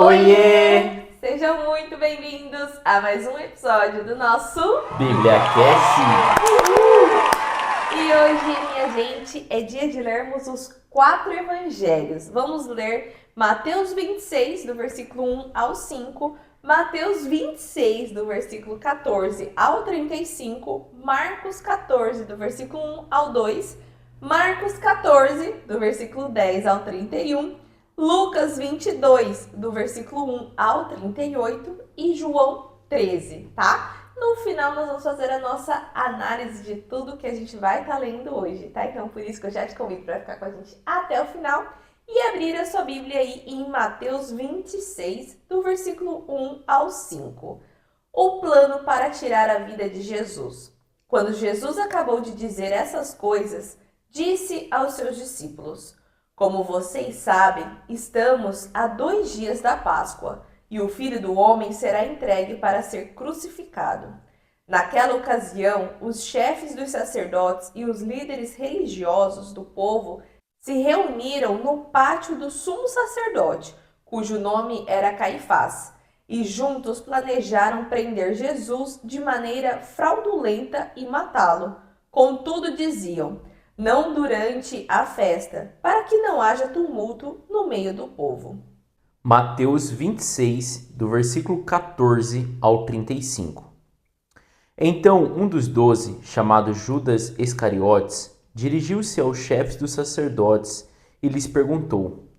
Oiê! Sejam muito bem-vindos a mais um episódio do nosso BíbliaCast! E hoje, minha gente, é dia de lermos os 4 evangelhos. Vamos ler Mateus 26, do versículo 1 ao 5, Mateus 26, do versículo 14 ao 35, Marcos 14, do versículo 1 ao 2, Marcos 14, do versículo 10 ao 31, Lucas 22, do versículo 1 ao 38 e João 13, tá? No final nós vamos fazer a nossa análise de tudo que a gente vai estar lendo hoje, tá? Então por isso que eu já te convido para ficar com a gente até o final e abrir a sua Bíblia aí em Mateus 26, do versículo 1 ao 5. O plano para tirar a vida de Jesus. Quando Jesus acabou de dizer essas coisas, disse aos seus discípulos: como vocês sabem, estamos a 2 dias da Páscoa, e o Filho do Homem será entregue para ser crucificado. Naquela ocasião, os chefes dos sacerdotes e os líderes religiosos do povo se reuniram no pátio do sumo sacerdote, cujo nome era Caifás, e juntos planejaram prender Jesus de maneira fraudulenta e matá-lo. Contudo, diziam: não durante a festa, para que não haja tumulto no meio do povo. Mateus 26, do versículo 14 ao 35. Então um dos 12, chamado Judas Iscariotes, dirigiu-se aos chefes dos sacerdotes e lhes perguntou: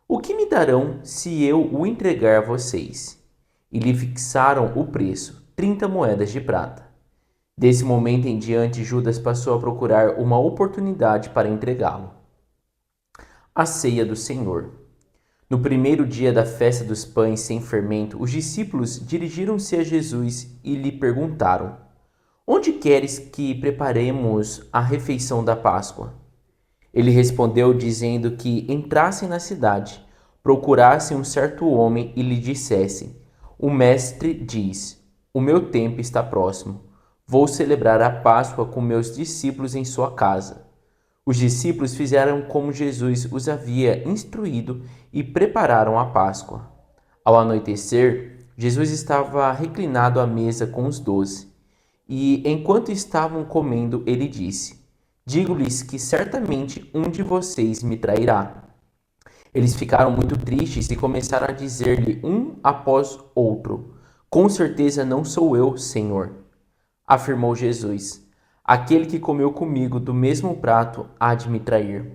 o que me darão se eu o entregar a vocês? E lhe fixaram o preço, 30 moedas de prata. Desse momento em diante, Judas passou a procurar uma oportunidade para entregá-lo. A ceia do Senhor. No primeiro dia da festa dos pães sem fermento, os discípulos dirigiram-se a Jesus e lhe perguntaram: onde queres que preparemos a refeição da Páscoa? Ele respondeu dizendo que entrassem na cidade, procurassem um certo homem e lhe dissessem: o mestre diz, o meu tempo está próximo. Vou celebrar a Páscoa com meus discípulos em sua casa. Os discípulos fizeram como Jesus os havia instruído e prepararam a Páscoa. Ao anoitecer, Jesus estava reclinado à mesa com os 12. E, enquanto estavam comendo, ele disse: digo-lhes que certamente um de vocês me trairá. Eles ficaram muito tristes e começaram a dizer-lhe um após outro: com certeza não sou eu, Senhor. Afirmou Jesus: aquele que comeu comigo do mesmo prato há de me trair.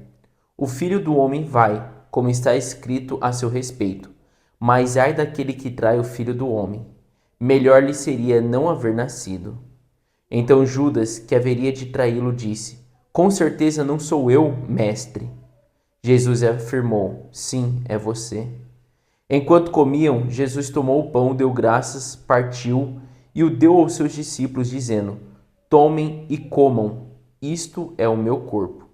O Filho do Homem vai, como está escrito a seu respeito, mas ai daquele que trai o Filho do Homem. Melhor lhe seria não haver nascido. Então Judas, que haveria de traí-lo, disse: com certeza não sou eu, mestre. Jesus afirmou: sim, é você. Enquanto comiam, Jesus tomou o pão, deu graças, partiu e o deu aos seus discípulos, dizendo: tomem e comam, isto é o meu corpo.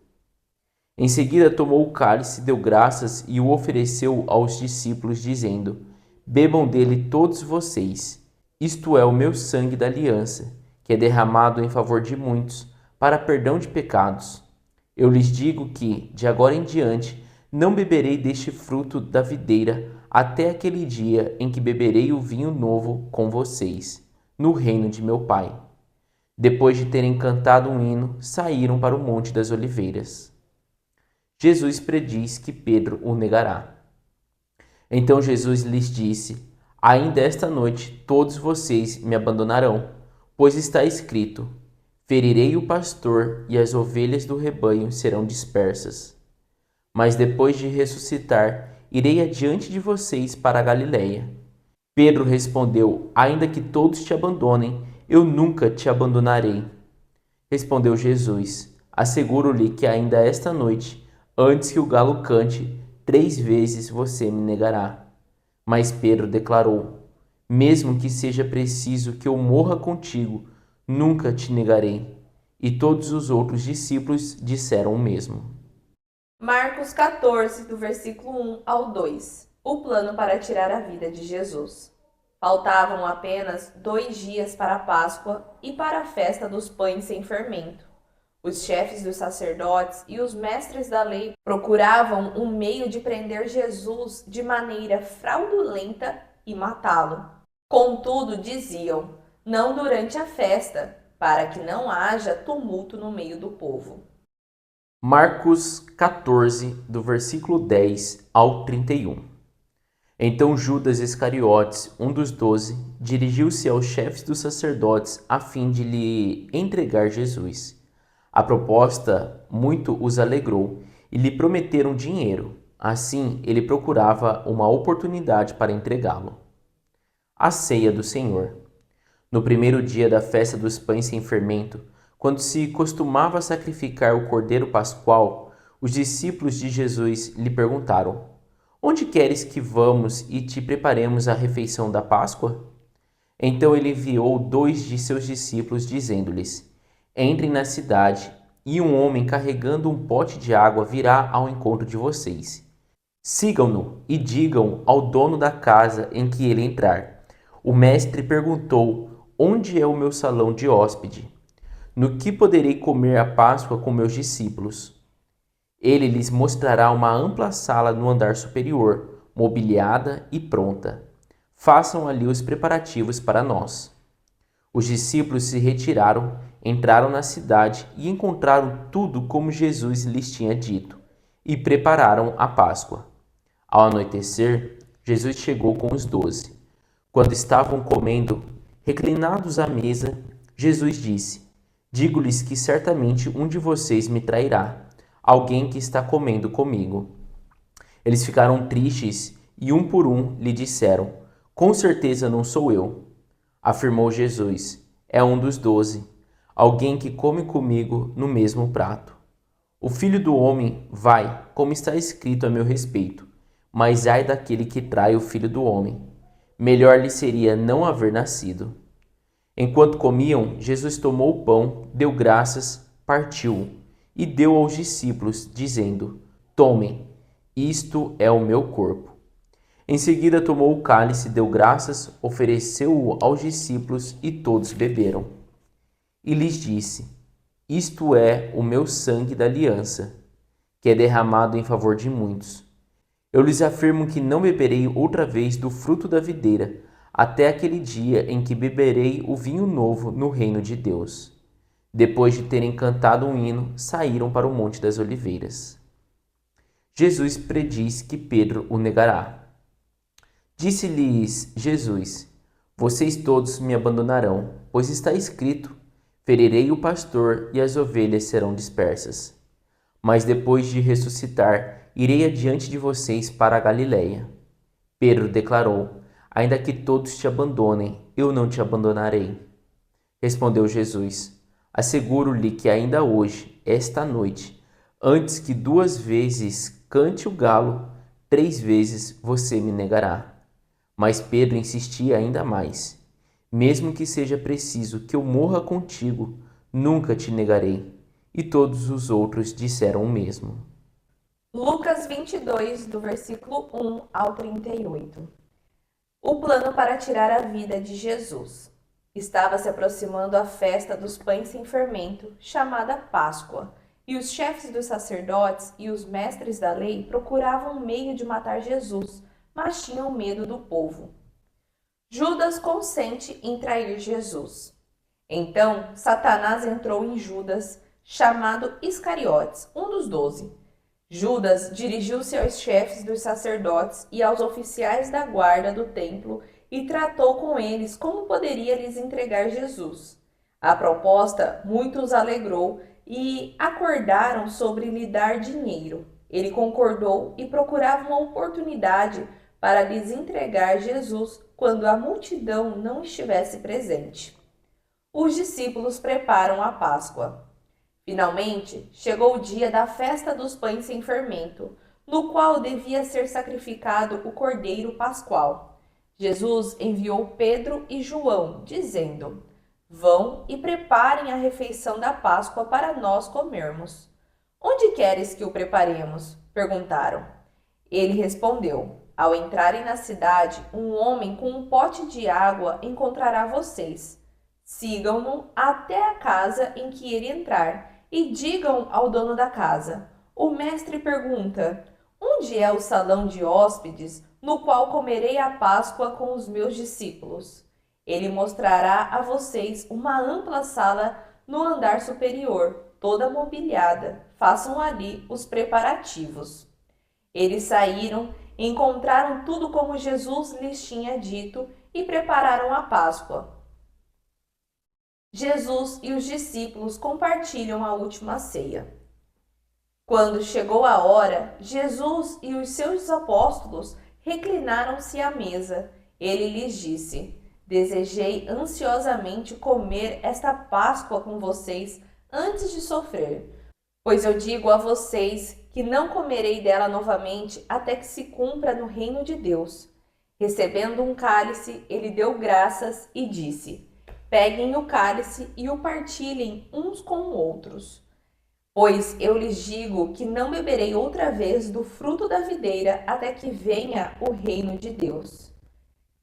Em seguida tomou o cálice, deu graças e o ofereceu aos discípulos, dizendo: bebam dele todos vocês, isto é o meu sangue da aliança, que é derramado em favor de muitos, para perdão de pecados. Eu lhes digo que, de agora em diante, não beberei deste fruto da videira, até aquele dia em que beberei o vinho novo com vocês, no reino de meu Pai. Depois de terem cantado um hino, saíram para o Monte das Oliveiras. Jesus prediz que Pedro o negará. Então Jesus lhes disse: ainda esta noite todos vocês me abandonarão, pois está escrito: ferirei o pastor e as ovelhas do rebanho serão dispersas. Mas depois de ressuscitar, irei adiante de vocês para a Galiléia. Pedro respondeu: ainda que todos te abandonem, eu nunca te abandonarei. Respondeu Jesus: asseguro-lhe que ainda esta noite, antes que o galo cante, 3 vezes você me negará. Mas Pedro declarou: mesmo que seja preciso que eu morra contigo, nunca te negarei. E todos os outros discípulos disseram o mesmo. Marcos 14, do versículo 1 ao 2. O plano para tirar a vida de Jesus. Faltavam apenas 2 dias para a Páscoa e para a festa dos pães sem fermento. Os chefes dos sacerdotes e os mestres da lei procuravam um meio de prender Jesus de maneira fraudulenta e matá-lo. Contudo, diziam: não durante a festa, para que não haja tumulto no meio do povo. Marcos 14, do versículo 10 ao 31. Então Judas Iscariotes, um dos 12, dirigiu-se aos chefes dos sacerdotes a fim de lhe entregar Jesus. A proposta muito os alegrou e lhe prometeram dinheiro. Assim, ele procurava uma oportunidade para entregá-lo. A ceia do Senhor. No primeiro dia da festa dos pães sem fermento, quando se costumava sacrificar o cordeiro pascual, os discípulos de Jesus lhe perguntaram: onde queres que vamos e te preparemos a refeição da Páscoa? Então ele enviou 2 de seus discípulos, dizendo-lhes: entrem na cidade, e um homem carregando um pote de água virá ao encontro de vocês. Sigam-no e digam ao dono da casa em que ele entrar: o mestre perguntou: onde é o meu salão de hóspede? No que poderei comer a Páscoa com meus discípulos? Ele lhes mostrará uma ampla sala no andar superior, mobiliada e pronta. Façam ali os preparativos para nós. Os discípulos se retiraram, entraram na cidade e encontraram tudo como Jesus lhes tinha dito, e prepararam a Páscoa. Ao anoitecer, Jesus chegou com os 12. Quando estavam comendo, reclinados à mesa, Jesus disse: digo-lhes que certamente um de vocês me trairá, alguém que está comendo comigo. Eles ficaram tristes e um por um lhe disseram: com certeza não sou eu. Afirmou Jesus: é um dos 12, alguém que come comigo no mesmo prato. O Filho do Homem vai, como está escrito a meu respeito, mas ai daquele que trai o Filho do Homem. Melhor lhe seria não haver nascido. Enquanto comiam, Jesus tomou o pão, deu graças, partiu-o e deu aos discípulos, dizendo: tomem, isto é o meu corpo. Em seguida tomou o cálice, deu graças, ofereceu-o aos discípulos e todos beberam. E lhes disse: isto é o meu sangue da aliança, que é derramado em favor de muitos. Eu lhes afirmo que não beberei outra vez do fruto da videira, até aquele dia em que beberei o vinho novo no reino de Deus. Depois de terem cantado um hino, saíram para o Monte das Oliveiras. Jesus prediz que Pedro o negará. Disse-lhes Jesus: vocês todos me abandonarão, pois está escrito: ferirei o pastor e as ovelhas serão dispersas. Mas depois de ressuscitar, irei adiante de vocês para a Galiléia. Pedro declarou: ainda que todos te abandonem, eu não te abandonarei. Respondeu Jesus: asseguro-lhe que ainda hoje, esta noite, antes que 2 vezes cante o galo, 3 vezes você me negará. Mas Pedro insistia ainda mais: mesmo que seja preciso que eu morra contigo, nunca te negarei. E todos os outros disseram o mesmo. Lucas 22, do versículo 1 ao 38. O plano para tirar a vida de Jesus. Estava se aproximando a festa dos pães sem fermento, chamada Páscoa, e os chefes dos sacerdotes e os mestres da lei procuravam um meio de matar Jesus, mas tinham medo do povo. Judas consente em trair Jesus. Então, Satanás entrou em Judas, chamado Iscariotes, um dos 12. Judas dirigiu-se aos chefes dos sacerdotes e aos oficiais da guarda do templo e tratou com eles como poderia lhes entregar Jesus. A proposta muito os alegrou e acordaram sobre lhe dar dinheiro. Ele concordou e procurava uma oportunidade para lhes entregar Jesus quando a multidão não estivesse presente. Os discípulos preparam a Páscoa. Finalmente, chegou o dia da festa dos pães sem fermento, no qual devia ser sacrificado o cordeiro pascual. Jesus enviou Pedro e João, dizendo: vão e preparem a refeição da Páscoa para nós comermos. Onde queres que o preparemos? Perguntaram. Ele respondeu: ao entrarem na cidade, um homem com um pote de água encontrará vocês. Sigam-no até a casa em que ele entrar e digam ao dono da casa: o mestre pergunta: onde é o salão de hóspedes no qual comerei a Páscoa com os meus discípulos? Ele mostrará a vocês uma ampla sala no andar superior, toda mobiliada. Façam ali os preparativos. Eles saíram, encontraram tudo como Jesus lhes tinha dito e prepararam a Páscoa. Jesus e os discípulos compartilham a última ceia. Quando chegou a hora, Jesus e os seus apóstolos reclinaram-se à mesa. Ele lhes disse: desejei ansiosamente comer esta Páscoa com vocês antes de sofrer, pois eu digo a vocês que não comerei dela novamente até que se cumpra no reino de Deus. Recebendo um cálice, ele deu graças e disse: peguem o cálice e o partilhem uns com outros. Pois eu lhes digo que não beberei outra vez do fruto da videira até que venha o reino de Deus.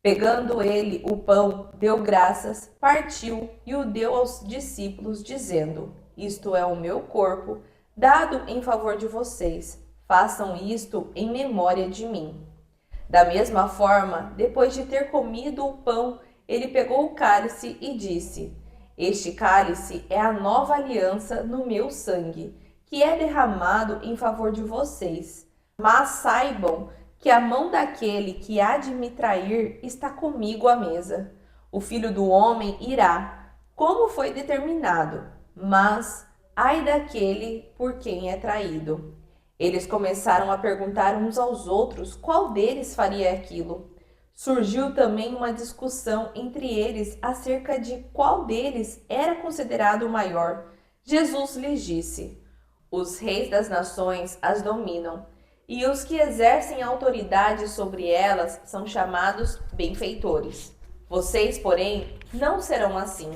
Pegando ele o pão, deu graças, partiu e o deu aos discípulos, dizendo: isto é o meu corpo, dado em favor de vocês. Façam isto em memória de mim. Da mesma forma, depois de ter comido o pão, ele pegou o cálice e disse: este cálice é a nova aliança no meu sangue, que é derramado em favor de vocês. Mas saibam que a mão daquele que há de me trair está comigo à mesa. O Filho do Homem irá, como foi determinado, mas ai daquele por quem é traído. Eles começaram a perguntar uns aos outros qual deles faria aquilo. Surgiu também uma discussão entre eles acerca de qual deles era considerado o maior. Jesus lhes disse: os reis das nações as dominam, e os que exercem autoridade sobre elas são chamados benfeitores. Vocês, porém, não serão assim.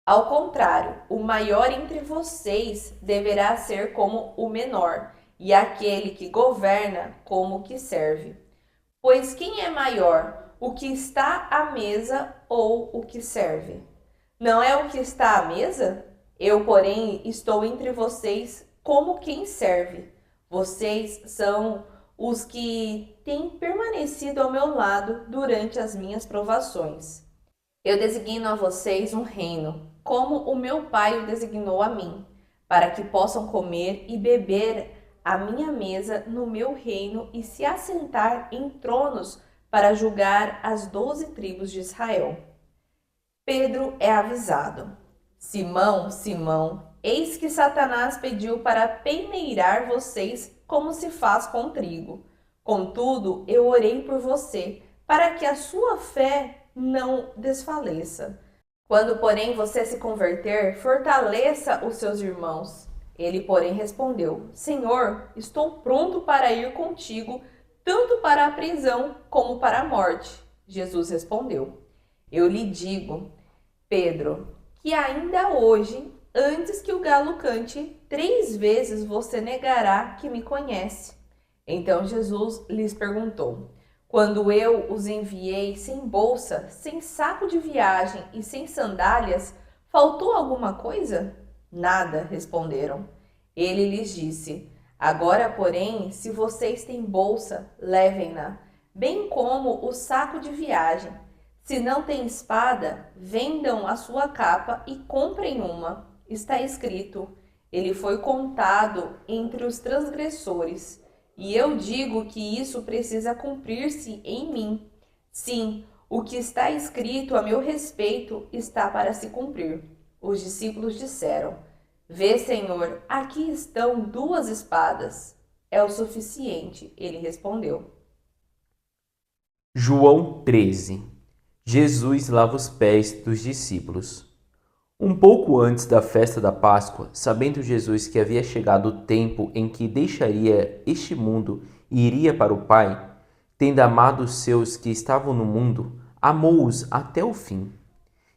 Ao contrário, o maior entre vocês deverá ser como o menor, e aquele que governa como o que serve. Pois quem é maior, o que está à mesa ou o que serve? Não é o que está à mesa? Eu, porém, estou entre vocês como quem serve. Vocês são os que têm permanecido ao meu lado durante as minhas provações. Eu designo a vocês um reino, como o meu Pai o designou a mim, para que possam comer e beber à minha mesa no meu reino e se assentar em tronos para julgar as 12 tribos de Israel. Pedro é avisado. Simão, Simão, eis que Satanás pediu para peneirar vocês como se faz com trigo. Contudo, eu orei por você, para que a sua fé não desfaleça. Quando, porém, você se converter, fortaleça os seus irmãos. Ele, porém, respondeu: Senhor, estou pronto para ir contigo, tanto para a prisão como para a morte. Jesus respondeu: eu lhe digo, Pedro, que ainda hoje, antes que o galo cante, 3 vezes você negará que me conhece. Então Jesus lhes perguntou: quando eu os enviei sem bolsa, sem saco de viagem e sem sandálias, faltou alguma coisa? Nada, responderam. Ele lhes disse: agora, porém, se vocês têm bolsa, levem-na, bem como o saco de viagem. Se não têm espada, vendam a sua capa e comprem uma. Está escrito: ele foi contado entre os transgressores. E eu digo que isso precisa cumprir-se em mim. Sim, o que está escrito a meu respeito está para se cumprir. Os discípulos disseram: vê, Senhor, aqui estão 2 espadas. É o suficiente, ele respondeu. João 13. Jesus lava os pés dos discípulos. Um pouco antes da festa da Páscoa, sabendo Jesus que havia chegado o tempo em que deixaria este mundo e iria para o Pai, tendo amado os seus que estavam no mundo, amou-os até o fim.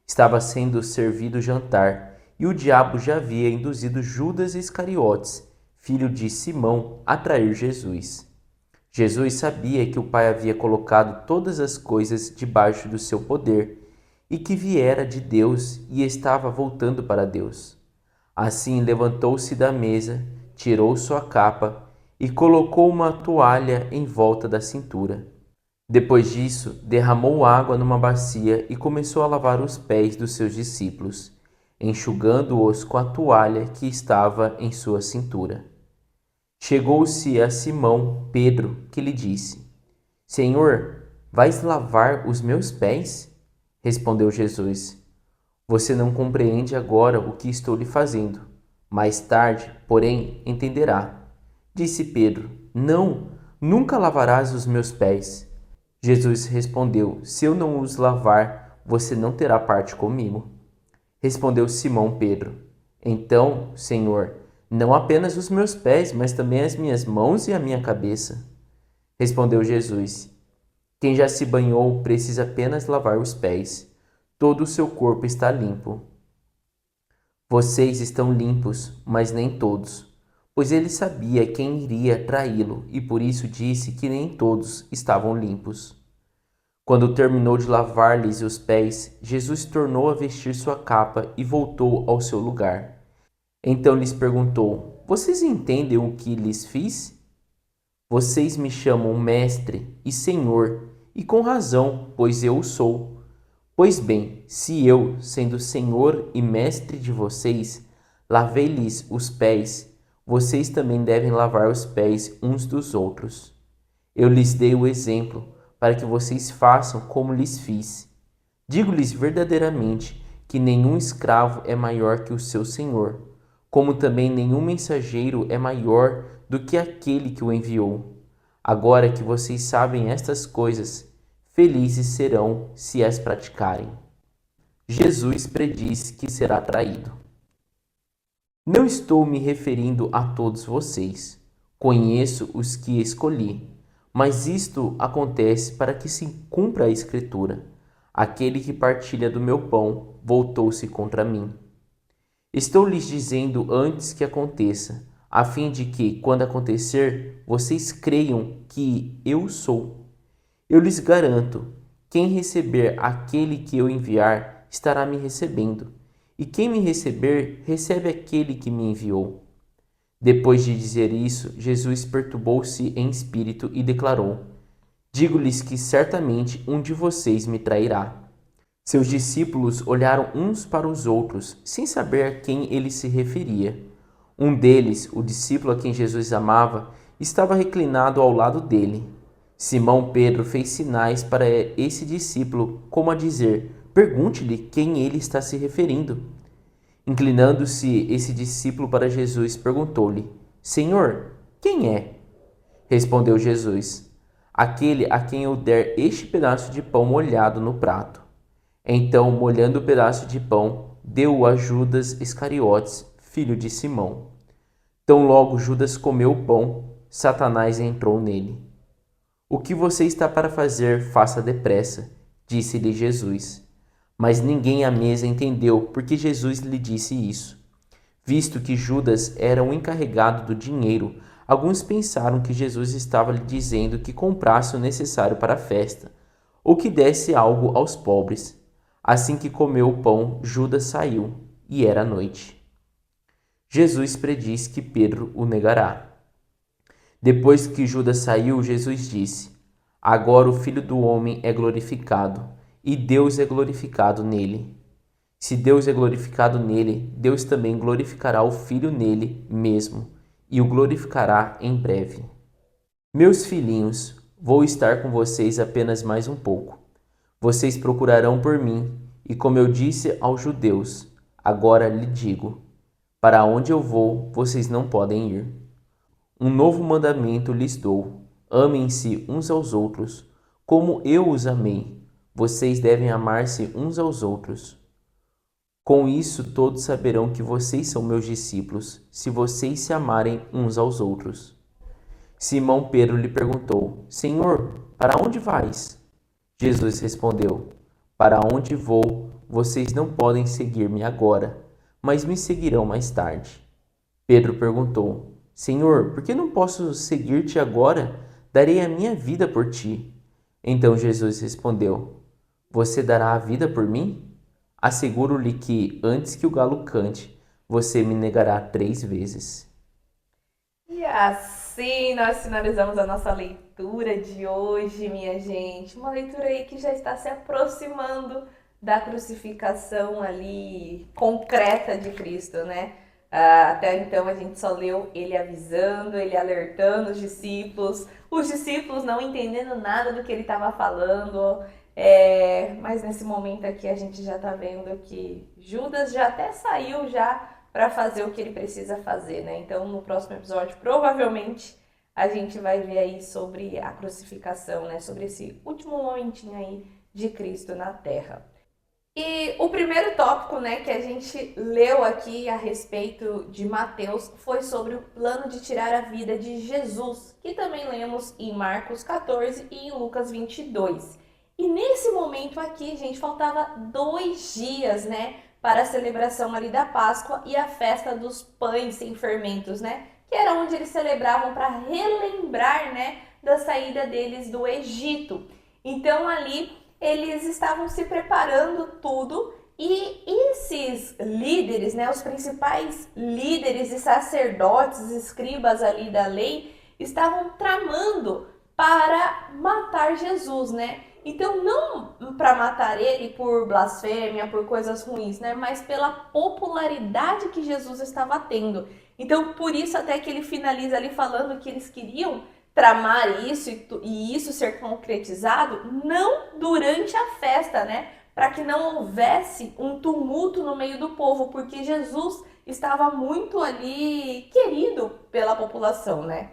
Estava sendo servido o jantar, e o diabo já havia induzido Judas Iscariotes, filho de Simão, a trair Jesus. Jesus sabia que o Pai havia colocado todas as coisas debaixo do seu poder, e que viera de Deus e estava voltando para Deus. Assim levantou-se da mesa, tirou sua capa e colocou uma toalha em volta da cintura. Depois disso, derramou água numa bacia e começou a lavar os pés dos seus discípulos, enxugando-os com a toalha que estava em sua cintura. Chegou-se a Simão Pedro, que lhe disse: Senhor, vais lavar os meus pés? Respondeu Jesus: Você não compreende agora o que estou lhe fazendo. Mais tarde, porém, entenderá. Disse Pedro: Não, nunca lavarás os meus pés. Jesus respondeu: Se eu não os lavar, você não terá parte comigo. Respondeu Simão Pedro: Então, Senhor, não apenas os meus pés, mas também as minhas mãos e a minha cabeça. Respondeu Jesus: Quem já se banhou precisa apenas lavar os pés. Todo o seu corpo está limpo. Vocês estão limpos, mas nem todos. Pois ele sabia quem iria traí-lo e por isso disse que nem todos estavam limpos. Quando terminou de lavar-lhes os pés, Jesus tornou a vestir sua capa e voltou ao seu lugar. Então lhes perguntou: Vocês entendem o que lhes fiz? Vocês me chamam Mestre e Senhor, e com razão, pois eu o sou. Pois bem, se eu, sendo Senhor e Mestre de vocês, lavei-lhes os pés, vocês também devem lavar os pés uns dos outros. Eu lhes dei o exemplo, para que vocês façam como lhes fiz. Digo-lhes verdadeiramente que nenhum escravo é maior que o seu senhor, como também nenhum mensageiro é maior do que aquele que o enviou. Agora que vocês sabem estas coisas, felizes serão se as praticarem. Jesus prediz que será traído. Não estou me referindo a todos vocês. Conheço os que escolhi. Mas isto acontece para que se cumpra a Escritura. Aquele que partilha do meu pão voltou-se contra mim. Estou lhes dizendo antes que aconteça, a fim de que, quando acontecer, vocês creiam que eu sou. Eu lhes garanto, quem receber aquele que eu enviar, estará me recebendo, e quem me receber, recebe aquele que me enviou. Depois de dizer isso, Jesus perturbou-se em espírito e declarou: Digo-lhes que certamente um de vocês me trairá. Seus discípulos olharam uns para os outros, sem saber a quem ele se referia. Um deles, o discípulo a quem Jesus amava, estava reclinado ao lado dele. Simão Pedro fez sinais para esse discípulo, como a dizer: Pergunte-lhe quem ele está se referindo. Inclinando-se esse discípulo para Jesus, perguntou-lhe: Senhor, quem é? Respondeu Jesus: Aquele a quem eu der este pedaço de pão molhado no prato. Então, molhando o pedaço de pão, deu-o a Judas Iscariotes, filho de Simão. Tão logo Judas comeu o pão, Satanás entrou nele. O que você está para fazer, faça depressa, disse-lhe Jesus. Mas ninguém à mesa entendeu porque Jesus lhe disse isso. Visto que Judas era o encarregado do dinheiro, alguns pensaram que Jesus estava lhe dizendo que comprasse o necessário para a festa, ou que desse algo aos pobres. Assim que comeu o pão, Judas saiu, e era noite. Jesus prediz que Pedro o negará. Depois que Judas saiu, Jesus disse: Agora o Filho do Homem é glorificado, e Deus é glorificado nele. Se Deus é glorificado nele, Deus também glorificará o Filho nele mesmo, e o glorificará em breve. Meus filhinhos, vou estar com vocês apenas mais um pouco. Vocês procurarão por mim, e como eu disse aos judeus, agora lhe digo: para onde eu vou, vocês não podem ir. Um novo mandamento lhes dou: amem-se uns aos outros, como eu os amei. Vocês devem amar-se uns aos outros. Com isso todos saberão que vocês são meus discípulos, se vocês se amarem uns aos outros. Simão Pedro lhe perguntou: Senhor, para onde vais? Jesus respondeu: Para onde vou, vocês não podem seguir-me agora, mas me seguirão mais tarde. Pedro perguntou: Senhor, por que não posso seguir-te agora? Darei a minha vida por ti. Então Jesus respondeu: Você dará a vida por mim? Asseguro-lhe que, antes que o galo cante, você me negará 3 vezes. E assim nós finalizamos a nossa leitura de hoje, minha gente. Uma leitura aí que já está se aproximando da crucificação ali concreta de Cristo, né? Até então a gente só leu ele avisando, ele alertando os discípulos não entendendo nada do que ele estava falando. Mas nesse momento aqui a gente já está vendo que Judas já até saiu já para fazer o que ele precisa fazer, né? Então, no próximo episódio, provavelmente a gente vai ver aí sobre a crucificação, né? Sobre esse último momentinho aí de Cristo na Terra. E o primeiro tópico, né, que a gente leu aqui a respeito de Mateus foi sobre o plano de tirar a vida de Jesus, que também lemos em Marcos 14 e em Lucas 22. E nesse momento aqui, gente, faltava 2 dias, né, para a celebração ali da Páscoa e a festa dos pães sem fermentos, né, que era onde eles celebravam para relembrar, né, da saída deles do Egito. Então ali eles estavam se preparando tudo e esses líderes, né, os principais líderes e sacerdotes, escribas ali da lei, estavam tramando para matar Jesus, né? Então não para matar ele por blasfêmia, por coisas ruins, né, mas pela popularidade que Jesus estava tendo. Então por isso até que ele finaliza ali falando que eles queriam tramar isso e isso ser concretizado não durante a festa, né? Para que não houvesse um tumulto no meio do povo, porque Jesus estava muito ali querido pela população, né?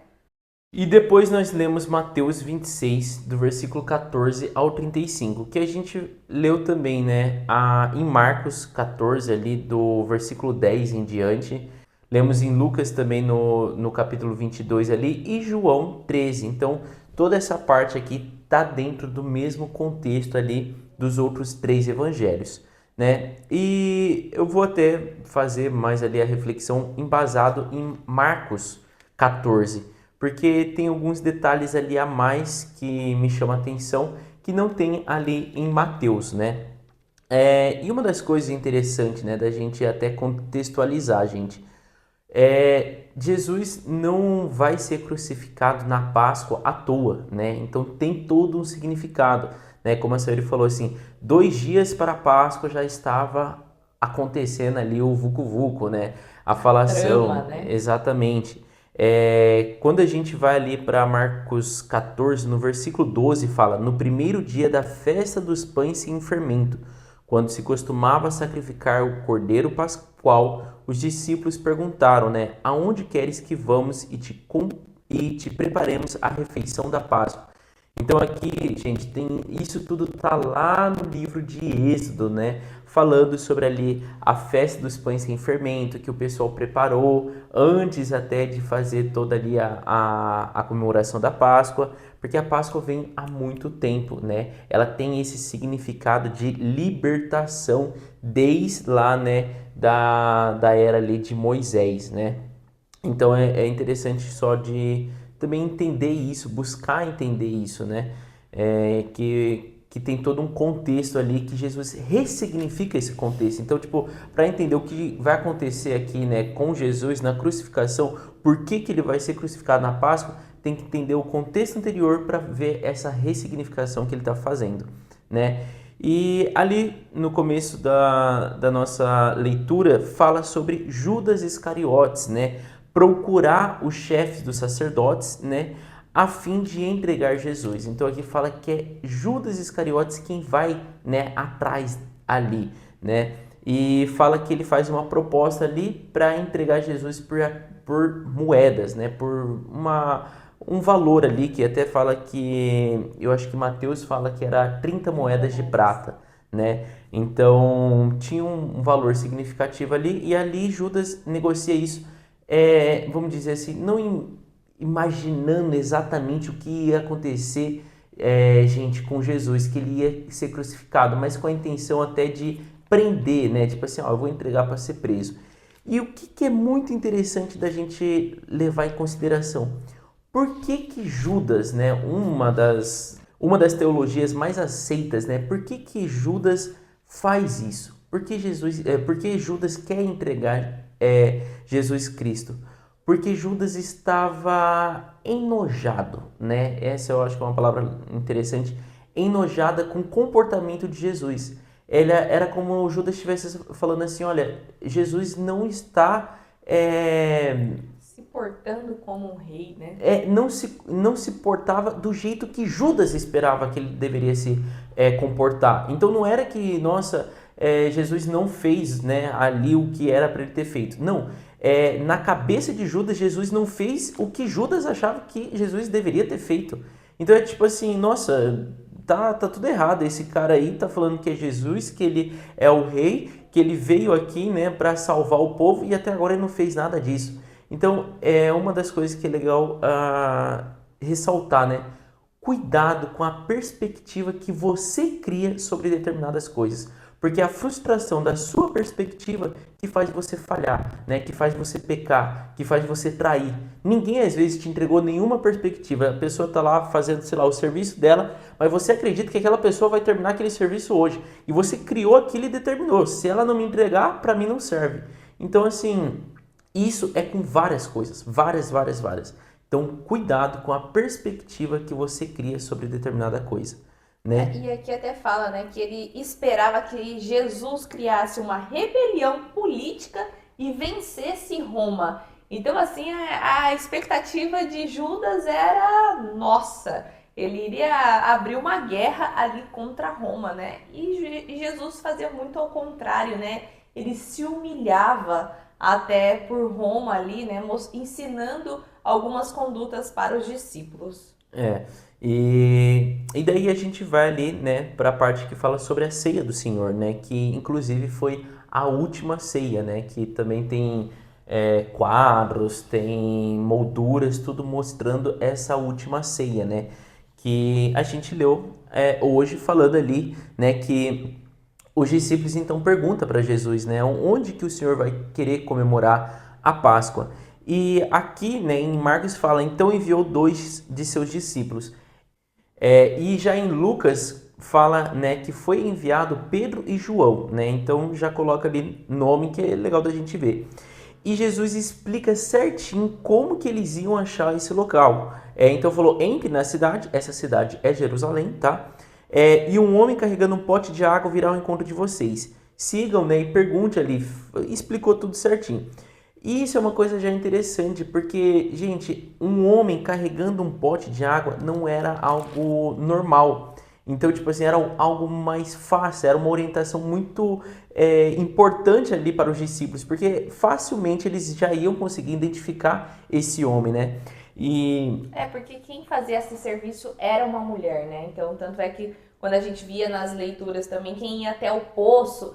E depois nós lemos Mateus 26, do versículo 14 ao 35, que a gente leu também, né? Em Marcos 14, ali do versículo 10 em diante. Lemos em Lucas também no capítulo 22 ali e João 13. Então, toda essa parte aqui está dentro do mesmo contexto ali dos outros 3 evangelhos, né? E eu vou até fazer mais ali a reflexão embasado em Marcos 14, porque tem alguns detalhes ali a mais que me chamam a atenção que não tem ali em Mateus, né? E uma das coisas interessantes, né, da gente até contextualizar, gente, Jesus não vai ser crucificado na Páscoa à toa, né? Então tem todo um significado, né? Como a senhora falou assim, 2 dias para a Páscoa já estava acontecendo ali o vucu-vucu, né? A Trama, falação, né? exatamente. Quando a gente vai ali para Marcos 14, no versículo 12, fala: No primeiro dia da festa dos pães sem fermento, quando se costumava sacrificar o cordeiro pascual, os discípulos perguntaram, né? Aonde queres que vamos e te preparemos a refeição da Páscoa? Então aqui, gente, tem isso tudo tá lá no livro de Êxodo, né? Falando sobre ali a festa dos pães sem fermento que o pessoal preparou antes até de fazer toda ali a comemoração da Páscoa, porque a Páscoa vem há muito tempo, né? Ela tem esse significado de libertação desde lá, né, da era ali de Moisés, né? Então é interessante só de também entender isso, buscar entender isso, né? Que tem todo um contexto ali que Jesus ressignifica esse contexto. Então, tipo, para entender o que vai acontecer aqui, né, com Jesus na crucificação, por que ele vai ser crucificado na Páscoa, tem que entender o contexto anterior para ver essa ressignificação que ele está fazendo, né? E ali no começo da nossa leitura fala sobre Judas Iscariotes, né? Procurar os chefes dos sacerdotes, né? A fim de entregar Jesus. Então aqui fala que é Judas Iscariotes quem vai, né, atrás ali, né? E fala que ele faz uma proposta ali para entregar Jesus por moedas, né? Por um valor ali que até fala que eu acho que Mateus fala que era 30 moedas de prata, né? Então tinha um valor significativo ali e ali Judas negocia isso, vamos dizer assim, não imaginando exatamente o que ia acontecer, gente, com Jesus, que ele ia ser crucificado, mas com a intenção até de prender, né? Tipo assim, ó, eu vou entregar para ser preso. E o que é muito interessante da gente levar em consideração? Por que que Judas, né, uma das teologias mais aceitas, né? Por que que Judas faz isso? Por que Judas quer entregar Jesus Cristo? Porque Judas estava enojado, né? Essa eu acho que é uma palavra interessante, enojada com o comportamento de Jesus. Ela era como o Judas estivesse falando assim, olha, Jesus não está Se portando como um rei, né? não se portava do jeito que Judas esperava que ele deveria se comportar. Então não era que, nossa, Jesus não fez, né, ali o que era para ele ter feito. Não, na cabeça de Judas, Jesus não fez o que Judas achava que Jesus deveria ter feito. Então é tipo assim, nossa, tá tudo errado. Esse cara aí tá falando que é Jesus, que ele é o rei, que ele veio aqui, né, para salvar o povo e até agora ele não fez nada disso. Então, é uma das coisas que é legal ressaltar, né? Cuidado com a perspectiva que você cria sobre determinadas coisas. Porque é a frustração da sua perspectiva que faz você falhar, né? Que faz você pecar, que faz você trair. Ninguém às vezes te entregou nenhuma perspectiva. A pessoa está lá fazendo, sei lá, o serviço dela, mas você acredita que aquela pessoa vai terminar aquele serviço hoje. E você criou aquilo e determinou. Se ela não me entregar, para mim não serve. Então, assim, isso é com várias coisas, várias, várias, várias. Então, cuidado com a perspectiva que você cria sobre determinada coisa, né? E aqui até fala, né, que ele esperava que Jesus criasse uma rebelião política e vencesse Roma. Então, assim, a expectativa de Judas era, nossa, ele iria abrir uma guerra ali contra Roma, né? E Jesus fazia muito ao contrário, né? Ele se humilhava até por Roma ali, né, ensinando algumas condutas para os discípulos. É, e daí a gente vai ali, né, para a parte que fala sobre a ceia do Senhor, né, que inclusive foi a última ceia, né, que também tem quadros, tem molduras, tudo mostrando essa última ceia, né, que a gente leu hoje falando ali, né, que os discípulos então perguntam para Jesus, né, onde que o Senhor vai querer comemorar a Páscoa? E aqui, né, em Marcos fala, então enviou dois de seus discípulos. E já em Lucas fala, né, que foi enviado Pedro e João, né? Então já coloca ali nome que é legal da gente ver. E Jesus explica certinho como que eles iam achar esse local. Então falou, entre na cidade, essa cidade é Jerusalém, tá? E um homem carregando um pote de água virá ao encontro de vocês. Sigam, né, e pergunte ali, explicou tudo certinho. E isso é uma coisa já interessante, porque, gente, um homem carregando um pote de água não era algo normal. Então, tipo assim, era algo mais fácil, era uma orientação muito importante ali para os discípulos, porque facilmente eles já iam conseguir identificar esse homem, né? E Porque quem fazia esse serviço era uma mulher, né? Então, tanto é que quando a gente via nas leituras também, quem ia até o poço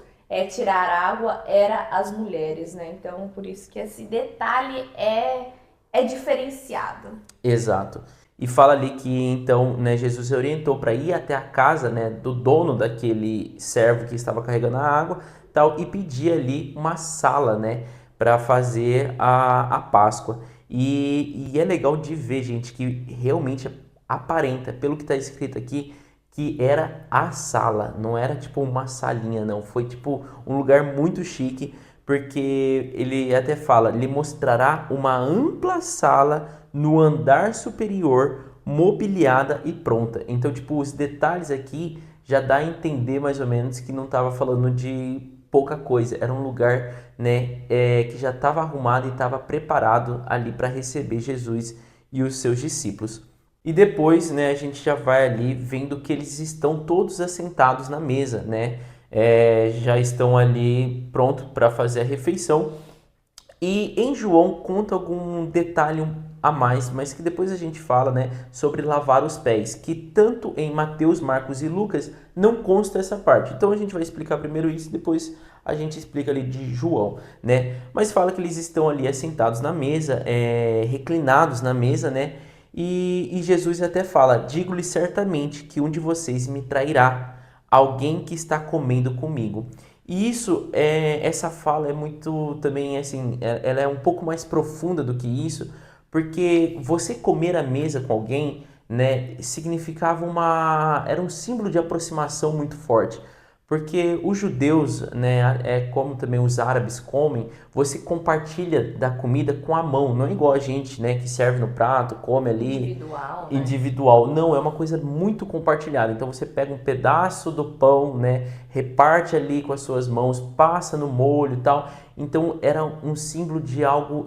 tirar água era as mulheres, né? Então, por isso que esse detalhe é diferenciado. exato. E fala ali que então, né, Jesus orientou para ir até a casa, né, do dono daquele servo que estava carregando a água, tal, e pedir ali uma sala, né, para fazer a Páscoa. E é legal de ver, gente, que realmente aparenta, pelo que está escrito aqui, que era a sala, não era tipo uma salinha, não. Foi tipo um lugar muito chique, porque ele até fala, ele mostrará uma ampla sala no andar superior, mobiliada e pronta. Então, tipo, os detalhes aqui já dá a entender mais ou menos que não estava falando de pouca coisa. Era um lugar, né, que já estava arrumado e estava preparado ali para receber Jesus e os seus discípulos. E depois, né, a gente já vai ali vendo que eles estão todos assentados na mesa, né? Já estão ali pronto para fazer a refeição. E em João conta algum detalhe a mais, mas que depois a gente fala, né, sobre lavar os pés, que tanto em Mateus, Marcos e Lucas não consta essa parte. Então a gente vai explicar primeiro isso, depois a gente explica ali de João, né? Mas fala que eles estão ali assentados na mesa, reclinados na mesa, né? E Jesus até fala: digo-lhe certamente que um de vocês me trairá, alguém que está comendo comigo. E essa fala é muito também assim, ela é um pouco mais profunda do que isso, porque você comer à mesa com alguém, né, significava era um símbolo de aproximação muito forte, Porque os judeus, né, como também os árabes comem, você compartilha da comida com a mão, não é igual a gente, né, que serve no prato, come ali Individual, né? individual. Não, é uma coisa muito compartilhada. Então você pega um pedaço do pão, né, reparte ali com as suas mãos, passa no molho e tal. Então era um símbolo de algo,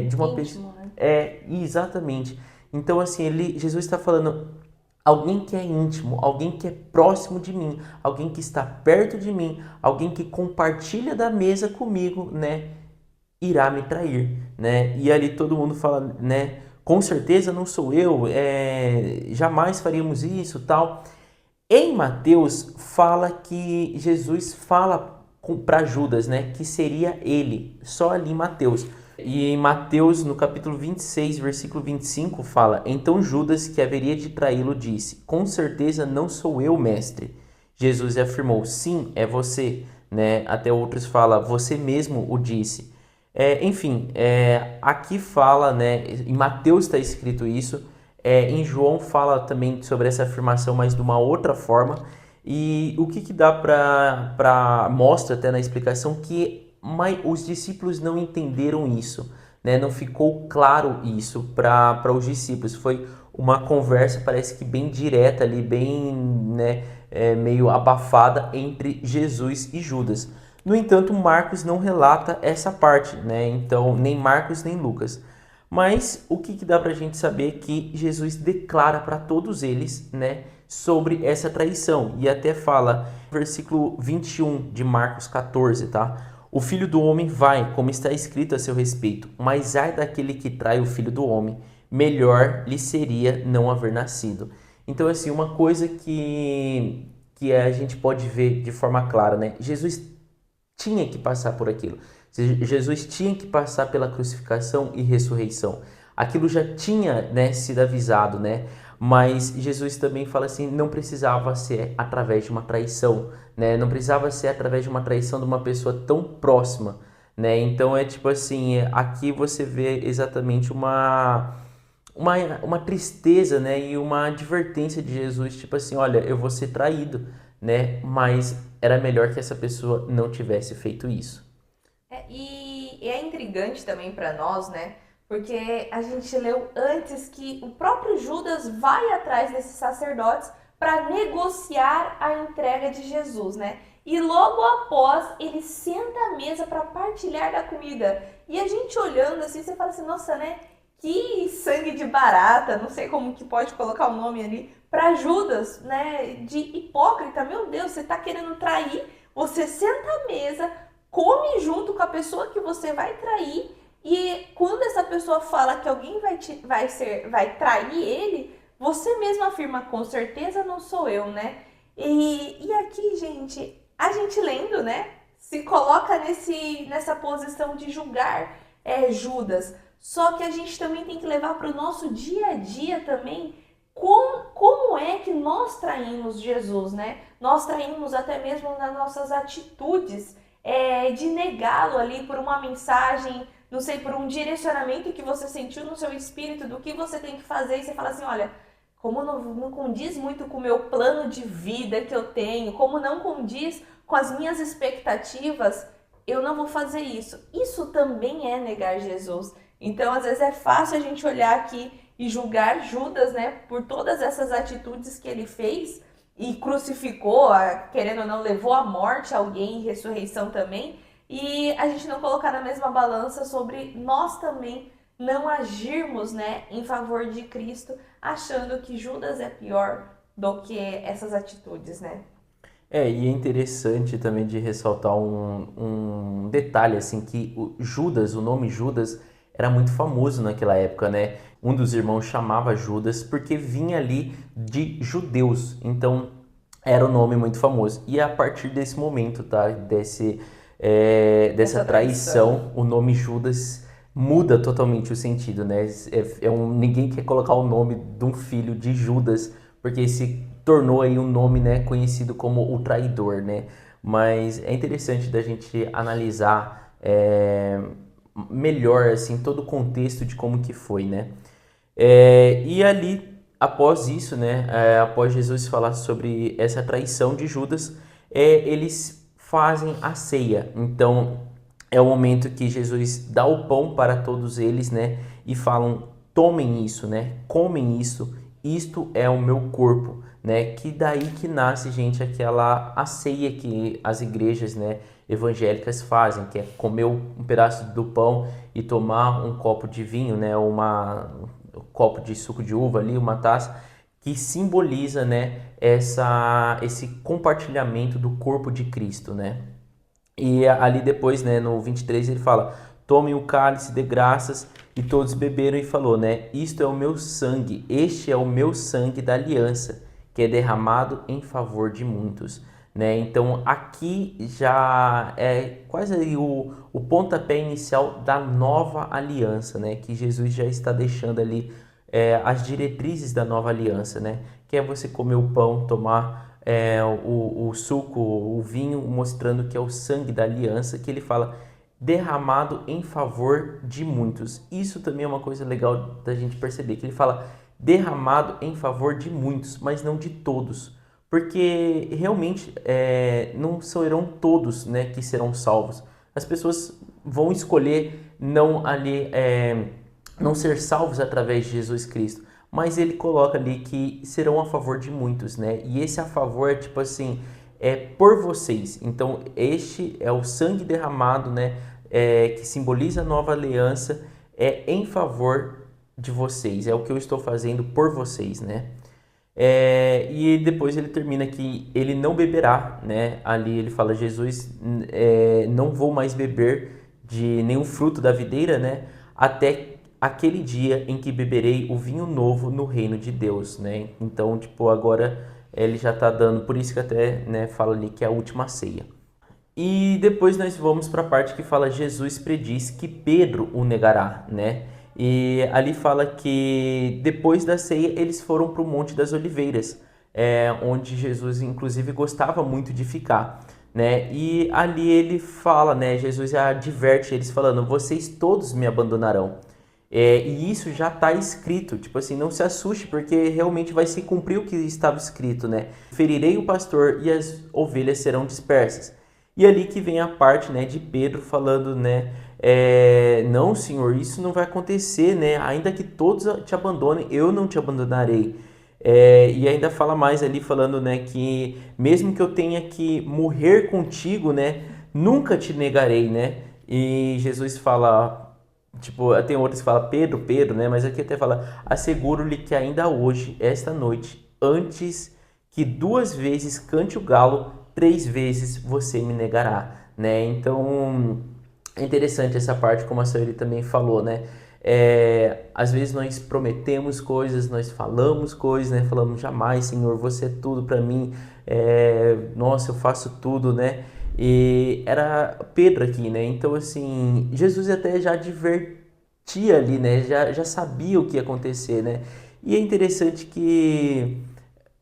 de uma pessoa. Íntimo, né? Exatamente. Então assim, Jesus está falando alguém que é íntimo, alguém que é próximo de mim, alguém que está perto de mim, alguém que compartilha da mesa comigo, né, irá me trair, né? E ali todo mundo fala, né, com certeza não sou eu, jamais faríamos isso, tal. Em Mateus fala que Jesus fala para Judas, né, que seria ele, só ali em Mateus. E em Mateus, no capítulo 26, versículo 25, fala: Então Judas, que haveria de traí-lo, disse: Com certeza não sou eu, mestre. Jesus afirmou: Sim, é você. Né? Até outros falam: Você mesmo o disse. Enfim, aqui fala, né? Em Mateus está escrito isso. Em João fala também sobre essa afirmação, mas de uma outra forma. E o que dá para mostra até na explicação que os discípulos não entenderam isso, né? Não ficou claro isso para os discípulos. Foi uma conversa, parece que bem direta ali, bem, né, meio abafada entre Jesus e Judas. No entanto, Marcos não relata essa parte, né? Então, nem Marcos nem Lucas. Mas o que dá para a gente saber é que Jesus declara para todos eles, né, sobre essa traição. E até fala, versículo 21 de Marcos 14, tá? O filho do homem vai, como está escrito a seu respeito, mas ai daquele que trai o filho do homem, melhor lhe seria não haver nascido. Então, assim, uma coisa que a gente pode ver de forma clara, né? Jesus tinha que passar por aquilo. Jesus tinha que passar pela crucificação e ressurreição. Aquilo já tinha, né, sido avisado, né? Mas Jesus também fala assim, não precisava ser através de uma traição, né? Não precisava ser através de uma traição de uma pessoa tão próxima, né? Então é tipo assim, aqui você vê exatamente uma tristeza, né? E uma advertência de Jesus, tipo assim, olha, eu vou ser traído, né? Mas era melhor que essa pessoa não tivesse feito isso. E é intrigante também para nós, né? Porque a gente leu antes que o próprio Judas vai atrás desses sacerdotes para negociar a entrega de Jesus, né? E logo após ele senta à mesa para partilhar da comida. E a gente olhando assim, você fala assim, nossa, né? Que sangue de barata, não sei como que pode colocar o nome ali, para Judas, né? De hipócrita, meu Deus, você tá querendo trair, você senta à mesa, come junto com a pessoa que você vai trair, e quando essa pessoa fala que alguém vai trair ele, você mesmo afirma, com certeza não sou eu, né? E aqui, gente, a gente lendo, né, se coloca nessa posição de julgar Judas. Só que a gente também tem que levar para o nosso dia a dia também como é que nós traímos Jesus, né? Nós traímos até mesmo nas nossas atitudes, de negá-lo ali por uma mensagem, não sei, por um direcionamento que você sentiu no seu espírito do que você tem que fazer, e você fala assim, olha, como não condiz muito com o meu plano de vida que eu tenho, como não condiz com as minhas expectativas, eu não vou fazer isso. Isso também é negar Jesus. Então, às vezes é fácil a gente olhar aqui e julgar Judas, né, por todas essas atitudes que ele fez e crucificou, querendo ou não, levou à morte alguém e ressurreição também, e a gente não colocar na mesma balança sobre nós também não agirmos, né, em favor de Cristo, achando que Judas é pior do que essas atitudes, né? E é interessante também de ressaltar um detalhe, assim, que o Judas, o nome Judas, era muito famoso naquela época, né? Um dos irmãos chamava Judas porque vinha ali de judeus, então era um nome muito famoso. E a partir desse momento, tá? Dessa Essa traição. traição, o nome Judas muda totalmente o sentido, né? Ninguém quer colocar o nome de um filho de Judas, porque se tornou aí um nome, né, conhecido como o traidor, né? Mas é interessante da gente analisar melhor assim todo o contexto de como que foi, né? E ali após isso, né, após Jesus falar sobre essa traição de Judas, eles fazem a ceia. Então, é o momento que Jesus dá o pão para todos eles, né? E falam, tomem isso, né? Comem isso, isto é o meu corpo, né? Que daí que nasce, gente, a ceia que as igrejas, né, evangélicas fazem, que é comer um pedaço do pão e tomar um copo de vinho, né? Um copo de suco de uva ali, uma taça, que simboliza, né, esse compartilhamento do corpo de Cristo, né? E ali depois, né, no 23 ele fala, tomem o cálice, dê graças, e todos beberam e falou, né, isto é o meu sangue, este é o meu sangue da aliança, que é derramado em favor de muitos, né? Então aqui já é quase aí o pontapé inicial da nova aliança, né, que Jesus já está deixando ali as diretrizes da nova aliança, né, que é você comer o pão, tomar o suco, o vinho, mostrando que é o sangue da aliança, que ele fala derramado em favor de muitos. Isso também é uma coisa legal da gente perceber, que ele fala derramado em favor de muitos, mas não de todos, porque realmente não serão todos, né, que serão salvos. As pessoas vão escolher não ser salvos através de Jesus Cristo, mas ele coloca ali que serão a favor de muitos, né? E esse a favor é tipo assim, é por vocês. Então, este é o sangue derramado, né? Que simboliza a nova aliança, em favor de vocês. É o que eu estou fazendo por vocês, né? E depois ele termina que ele não beberá, né? Ali ele fala, Jesus, não vou mais beber de nenhum fruto da videira, né? Até aquele dia em que beberei o vinho novo no reino de Deus, né? Então, tipo, agora ele já tá dando, por isso que até, né, fala ali que é a última ceia. E depois nós vamos para a parte que fala Jesus prediz que Pedro o negará, né? E ali fala que depois da ceia eles foram para o Monte das Oliveiras, onde Jesus inclusive gostava muito de ficar, né? E ali ele fala, né? Jesus adverte eles falando: vocês todos me abandonarão. E isso já está escrito, tipo assim, não se assuste, porque realmente vai se cumprir o que estava escrito, né? Ferirei o pastor e as ovelhas serão dispersas. E ali que vem a parte, né, de Pedro falando, né, não, Senhor, isso não vai acontecer, né? Ainda que todos te abandonem, eu não te abandonarei. E ainda fala mais ali, falando, né, que mesmo que eu tenha que morrer contigo, né, nunca te negarei, né? E Jesus fala, tipo, tem outros que falam Pedro, Pedro, né? Mas aqui até fala, asseguro-lhe que ainda hoje, esta noite, antes que 2 vezes cante o galo, 3 vezes você me negará, né? Então, é interessante essa parte, como a Sayuri também falou, né? Às vezes nós prometemos coisas, nós falamos coisas, né? Falamos, jamais, Senhor, você é tudo para mim, nossa, eu faço tudo, né? E era Pedro aqui, né? Então, assim, Jesus até já advertia ali, né? Já sabia o que ia acontecer, né? E é interessante que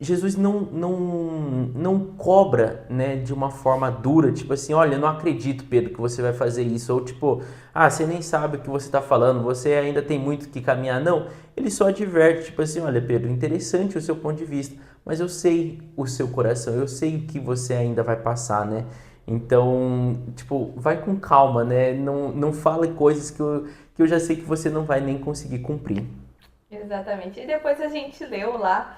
Jesus não cobra, né, de uma forma dura, tipo assim, olha, eu não acredito, Pedro, que você vai fazer isso, ou tipo, você nem sabe o que você está falando, você ainda tem muito que caminhar. Não, ele só adverte, tipo assim, olha, Pedro, interessante o seu ponto de vista, mas eu sei o seu coração, eu sei o que você ainda vai passar, né? Então, tipo, vai com calma, né? Não fale coisas que eu já sei que você não vai nem conseguir cumprir. Exatamente. E depois a gente leu lá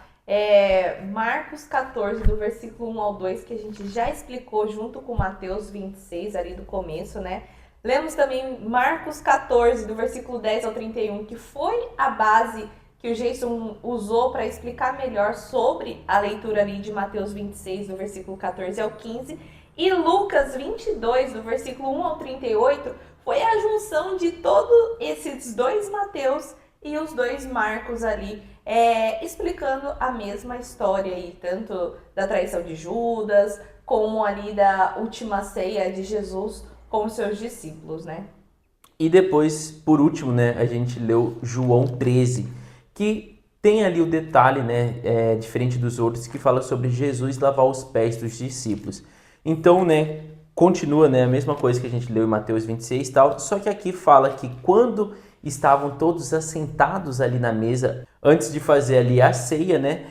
Marcos 14, do versículo 1 ao 2, que a gente já explicou junto com Mateus 26, ali do começo, né? Lemos também Marcos 14, do versículo 10 ao 31, que foi a base que o Jason usou para explicar melhor sobre a leitura ali de Mateus 26, do versículo 14 ao 15. E Lucas 22, do versículo 1 ao 38, foi a junção de todos esses dois Mateus e os dois Marcos ali, explicando a mesma história aí, tanto da traição de Judas, como ali da última ceia de Jesus com os seus discípulos, né? E depois, por último, né, a gente leu João 13, que tem ali o detalhe, né, diferente dos outros, que fala sobre Jesus lavar os pés dos discípulos. Então, né, continua, né, a mesma coisa que a gente leu em Mateus 26 e tal, só que aqui fala que quando estavam todos assentados ali na mesa, antes de fazer ali a ceia, né,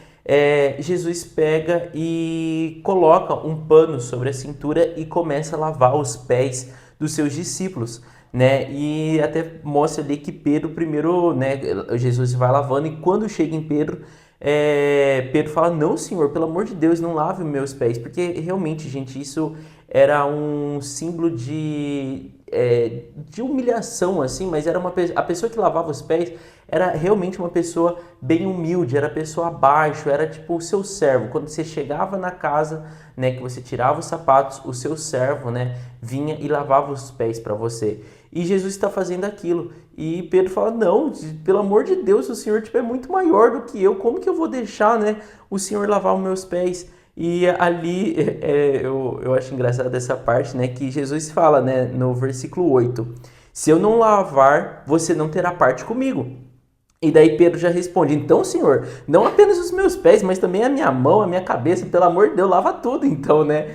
Jesus pega e coloca um pano sobre a cintura e começa a lavar os pés dos seus discípulos, né? E até mostra ali que Pedro primeiro, né? Jesus vai lavando e quando chega em Pedro, Pedro fala: Não, Senhor, pelo amor de Deus, não lave meus pés, porque realmente, gente, isso era um símbolo de humilhação, assim, mas era a pessoa que lavava os pés era realmente uma pessoa bem humilde, era a pessoa abaixo, era tipo o seu servo. Quando você chegava na casa, né, que você tirava os sapatos, o seu servo, né, vinha e lavava os pés para você. E Jesus está fazendo aquilo. E Pedro fala: Não, pelo amor de Deus, o Senhor tipo, é muito maior do que eu. Como que eu vou deixar, né, o Senhor lavar os meus pés? E ali eu acho engraçado essa parte, né, que Jesus fala, né, no versículo 8: Se eu não lavar, você não terá parte comigo. E daí Pedro já responde: Então, Senhor, não apenas os meus pés, mas também a minha mão, a minha cabeça, pelo amor de Deus, lava tudo. Então, né,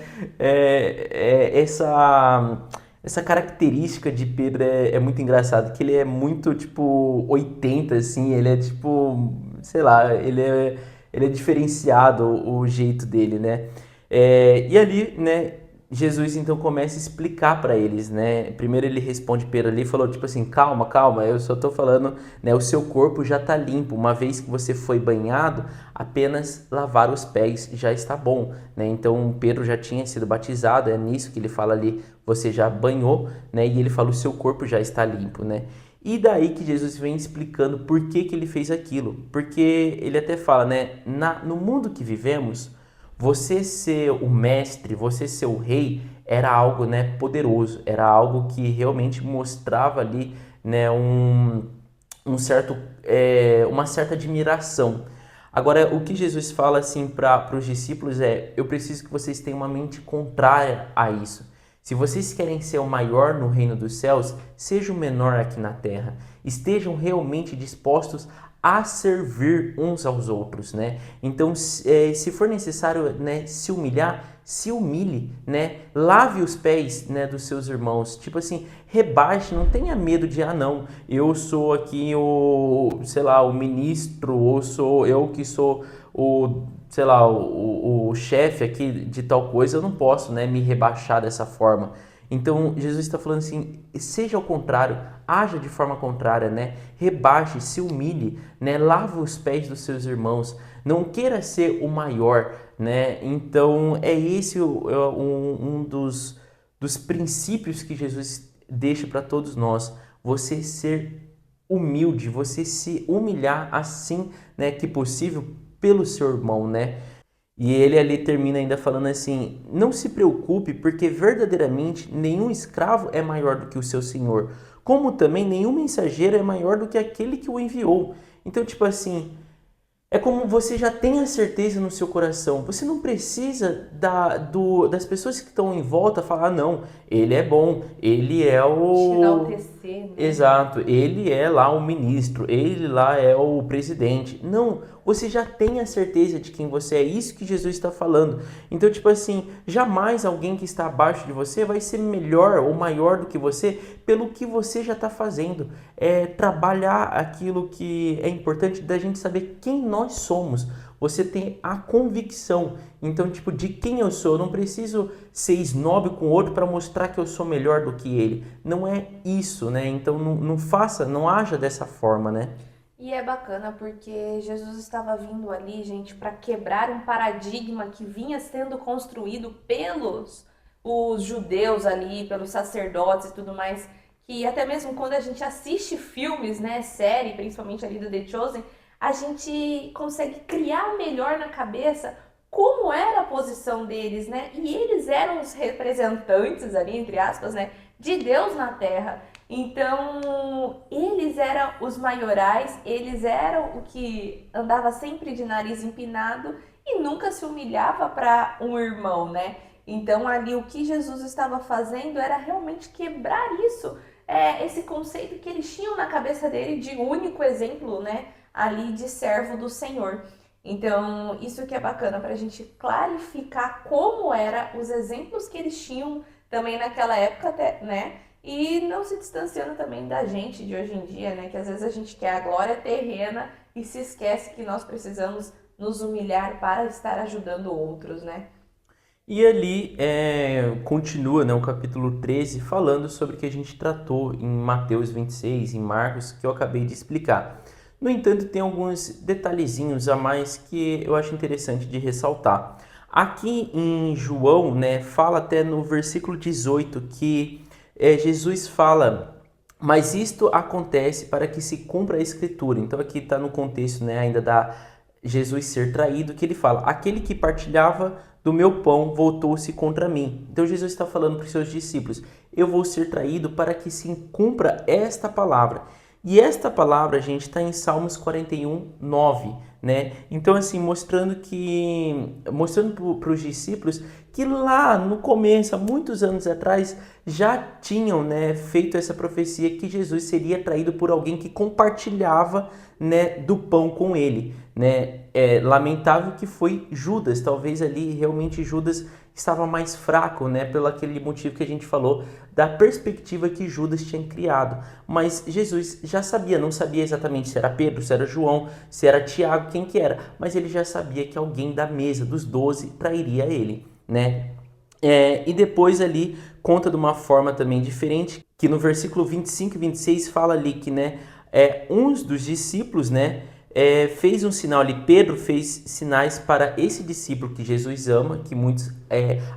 essa característica de Pedro é muito engraçado, que ele é muito, tipo, 80, assim, ele é, tipo, sei lá, ele é diferenciado o jeito dele, né? E ali, né, Jesus então começa a explicar para eles, né? Primeiro ele responde Pedro ali e falou, tipo assim, calma, calma, eu só tô falando, né, o seu corpo já tá limpo, uma vez que você foi banhado, apenas lavar os pés já está bom, né? Então Pedro já tinha sido batizado, é nisso que ele fala ali, você já banhou, né? E ele fala, o seu corpo já está limpo, né? E daí que Jesus vem explicando por que ele fez aquilo, porque ele até fala, né, no mundo que vivemos, você ser o mestre, você ser o rei, era algo, né, poderoso, era algo que realmente mostrava ali, né, uma certa admiração. Agora, o que Jesus fala assim para os discípulos é: eu preciso que vocês tenham uma mente contrária a isso. Se vocês querem ser o maior no reino dos céus, sejam o menor aqui na terra. Estejam realmente dispostos a servir uns aos outros, né? Então, se for necessário, né, se humilhar, se humilhe, né? Lave os pés, né, dos seus irmãos. Tipo assim, rebaixe, não tenha medo de, não, eu sou aqui o, sei lá, o ministro, ou sou eu que sou o, sei lá, o chefe aqui de tal coisa, eu não posso, né, me rebaixar dessa forma. Então, Jesus está falando assim, seja ao contrário, haja de forma contrária, né? Rebaixe, se humilhe, né? Lave os pés dos seus irmãos, não queira ser o maior, né? Então, é esse um dos princípios que Jesus deixa para todos nós, você ser humilde, você se humilhar assim, né, que possível pelo seu irmão, né? E ele ali termina ainda falando assim: Não se preocupe, porque verdadeiramente nenhum escravo é maior do que o seu senhor, como também nenhum mensageiro é maior do que aquele que o enviou. Então, tipo assim, é como você já tem a certeza no seu coração. Você não precisa das pessoas que estão em volta falar, não, ele é bom, ele é Te o... enaltecer, né? Exato, ele é lá o ministro, ele lá é o presidente. Não, você já tem a certeza de quem você é, isso que Jesus está falando. Então, tipo assim, jamais alguém que está abaixo de você vai ser melhor ou maior do que você pelo que você já está fazendo. É trabalhar aquilo que é importante da gente saber quem nós somos. Você tem a convicção. Então, tipo, de quem eu sou. Eu não preciso ser esnobe com o outro para mostrar que eu sou melhor do que ele. Não é isso, né? Então, não faça, não haja dessa forma, né? E é bacana porque Jesus estava vindo ali, gente, para quebrar um paradigma que vinha sendo construído pelos os judeus ali, pelos sacerdotes e tudo mais, que até mesmo quando a gente assiste filmes, né, série, principalmente ali do The Chosen, a gente consegue criar melhor na cabeça como era a posição deles, né? E eles eram os representantes ali, entre aspas, né, de Deus na Terra. Então, eles eram os maiorais, eles eram o que andava sempre de nariz empinado e nunca se humilhava para um irmão, né? Então, ali o que Jesus estava fazendo era realmente quebrar isso, esse conceito que eles tinham na cabeça dele de único exemplo, né? Ali de servo do Senhor. Então, isso que é bacana para a gente clarificar como eram os exemplos que eles tinham também naquela época, né? E não se distanciando também da gente de hoje em dia, né? Que às vezes a gente quer a glória terrena e se esquece que nós precisamos nos humilhar para estar ajudando outros, né? E ali continua, né, o capítulo 13 falando sobre o que a gente tratou em Mateus 26, em Marcos, que eu acabei de explicar. No entanto, tem alguns detalhezinhos a mais que eu acho interessante de ressaltar. Aqui em João, né, fala até no versículo 18 que Jesus fala, mas isto acontece para que se cumpra a escritura. Então aqui está no contexto, né, ainda da Jesus ser traído, que ele fala, aquele que partilhava do meu pão voltou-se contra mim. Então Jesus está falando para os seus discípulos, eu vou ser traído para que se cumpra esta palavra. E esta palavra, gente, está em Salmos 41, 9, né? Então, assim, mostrando para os discípulos que lá no começo, há muitos anos atrás, já tinham, né, feito essa profecia que Jesus seria traído por alguém que compartilhava, né, do pão com ele, né? É lamentável que foi Judas, talvez ali realmente Judas estava mais fraco, né, pelo aquele motivo que a gente falou da perspectiva que Judas tinha criado. Mas Jesus já sabia, não sabia exatamente se era Pedro, se era João, se era Tiago, quem que era, mas ele já sabia que alguém da mesa dos 12 trairia ele, né? E depois ali conta de uma forma também diferente, que no versículo 25 e 26 fala ali que, né, uns dos discípulos, né, fez um sinal ali, Pedro fez sinais para esse discípulo que Jesus ama, que muitos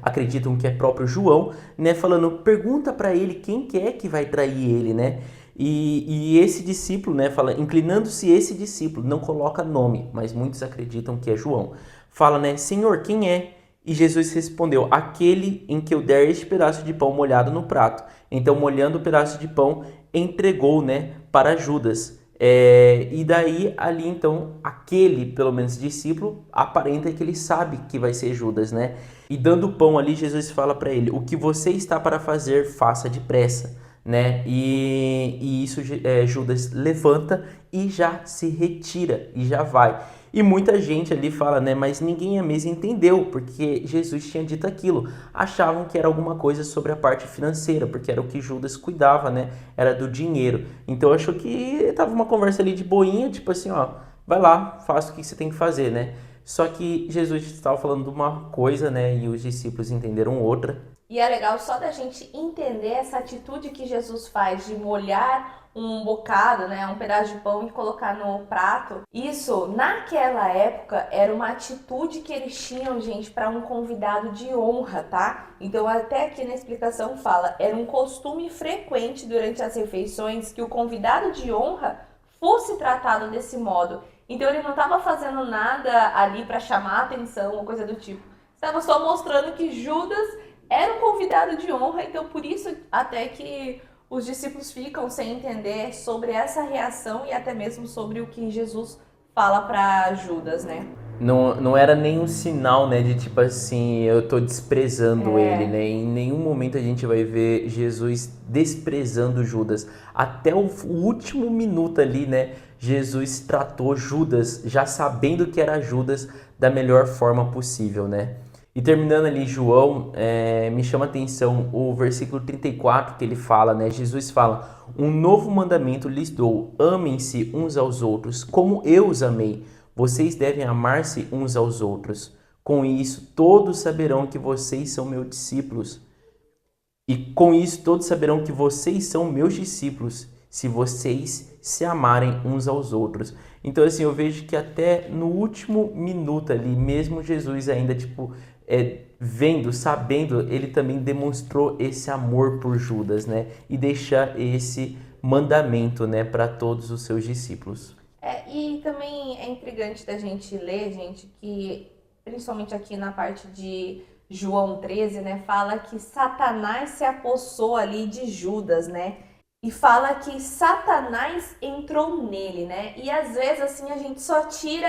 acreditam que é próprio João, né, falando, pergunta para ele quem que é que vai trair ele, né? E esse discípulo, né, fala, inclinando-se esse discípulo, não coloca nome, mas muitos acreditam que é João. Fala, né, Senhor, quem é? E Jesus respondeu, aquele em que eu der este pedaço de pão molhado no prato. Então, molhando o pedaço de pão, entregou, né, para Judas. E daí, ali, então, aquele, pelo menos, discípulo, aparenta que ele sabe que vai ser Judas, né? E dando o pão ali, Jesus fala para ele, o que você está para fazer, faça depressa, né? E isso Judas levanta e já se retira, e já vai. E muita gente ali fala, né? Mas ninguém à mesa entendeu, porque Jesus tinha dito aquilo. Achavam que era alguma coisa sobre a parte financeira, porque era o que Judas cuidava, né? Era do dinheiro. Então achou que tava uma conversa ali de boinha, tipo assim, ó, vai lá, faça o que você tem que fazer, né? Só que Jesus estava falando de uma coisa, né? E os discípulos entenderam outra. E é legal só da gente entender essa atitude que Jesus faz de molhar um bocado, né, um pedaço de pão e colocar no prato. Isso, naquela época, era uma atitude que eles tinham, gente, para um convidado de honra, tá? Então, até aqui na explicação fala, era um costume frequente durante as refeições que o convidado de honra fosse tratado desse modo. Então, ele não estava fazendo nada ali para chamar atenção ou coisa do tipo. Estava só mostrando que Judas era um convidado de honra, então por isso até que os discípulos ficam sem entender sobre essa reação e até mesmo sobre o que Jesus fala para Judas, né? Não era nenhum sinal, né, de tipo assim, eu tô desprezando ele, né? Em nenhum momento a gente vai ver Jesus desprezando Judas. Até o último minuto ali, né, Jesus tratou Judas, já sabendo que era Judas, da melhor forma possível, né? E terminando ali, João, me chama a atenção o versículo 34 que ele fala, né? Jesus fala, um novo mandamento lhes dou, amem-se uns aos outros, como eu os amei. Vocês devem amar-se uns aos outros. Com isso, todos saberão que vocês são meus discípulos. E com isso, todos saberão que vocês são meus discípulos, se vocês se amarem uns aos outros. Então, assim, eu vejo que até no último minuto ali, mesmo Jesus ainda, tipo, vendo, sabendo, ele também demonstrou esse amor por Judas, né? E deixar esse mandamento, né, para todos os seus discípulos. E também é intrigante da gente ler, gente, que principalmente aqui na parte de João 13, né, fala que Satanás se apossou ali de Judas, né? E fala que Satanás entrou nele, né? E às vezes assim a gente só tira